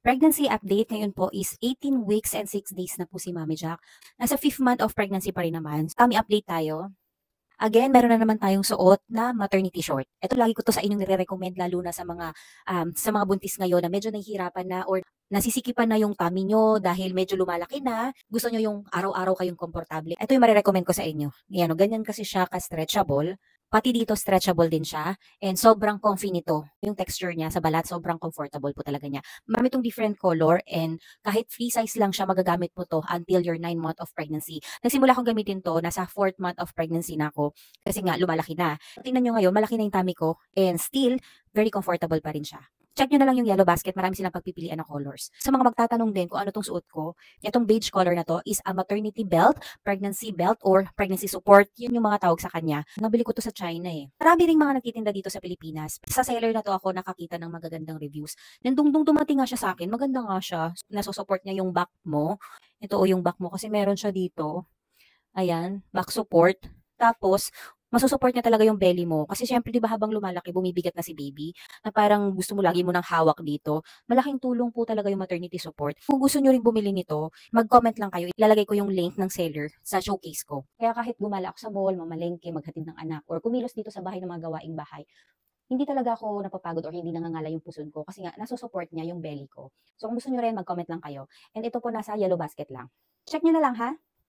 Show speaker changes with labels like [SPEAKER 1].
[SPEAKER 1] Pregnancy update ngayon po is 18 weeks and 6 days na po si Mami Jack. Nasa 5th month of pregnancy pa rin naman. Tummy update tayo. Again, meron na naman tayong suot na maternity short. Ito lagi ko to sa inyong nire-recommend lalo na sa mga buntis ngayon na medyo nahihirapan na or nasisikipan na yung tummy nyo dahil medyo lumalaki na. Gusto nyo yung araw-araw kayong komportable. Ito yung marirecommend ko sa inyo. Yan, o, ganyan kasi siya ka-stretchable. Pati dito stretchable din siya and sobrang comfy nito. Yung texture niya sa balat sobrang comfortable po talaga niya. Marami itong different color and kahit free size lang siya magagamit mo to until your 9 month of pregnancy. Nagsimula akong gamitin to nasa 4th month of pregnancy na ako kasi nga lumalaki na. Tingnan nyo ngayon malaki na yung tummy ko and still very comfortable pa rin siya. Check nyo na lang yung yellow basket, marami silang pagpipilian ng colors. Sa mga magtatanong din kung ano tong suot ko, itong beige color na to is a maternity belt, pregnancy belt, or pregnancy support. Yun yung mga tawag sa kanya. Nabili ko to sa China eh. Marami ring mga nagtitinda dito sa Pilipinas. Sa seller na to ako nakakita ng magagandang reviews. Nandung dumating nga siya sa akin, maganda nga siya. Nasusupport niya yung back mo. Ito o yung back mo kasi meron siya dito. Ayan, back support. Tapos, masusupport niya talaga yung belly mo. Kasi syempre, di ba habang lumalaki, bumibigat na si baby, na parang gusto mo lagi mo ng hawak dito. Malaking tulong po talaga yung maternity support. Kung gusto nyo rin bumili nito, mag-comment lang kayo. Ilalagay ko yung link ng seller sa showcase ko. Kaya kahit gumala ako sa mall, mamalengke, maghatid ng anak, or kumilos dito sa bahay ng mga gawaing bahay, hindi talaga ako napapagod or hindi nangangala yung puson ko kasi nga nasusupport niya yung belly ko. So kung gusto nyo rin, mag-comment lang kayo. And ito po nasa yellow basket lang. Check nyo na lang ha.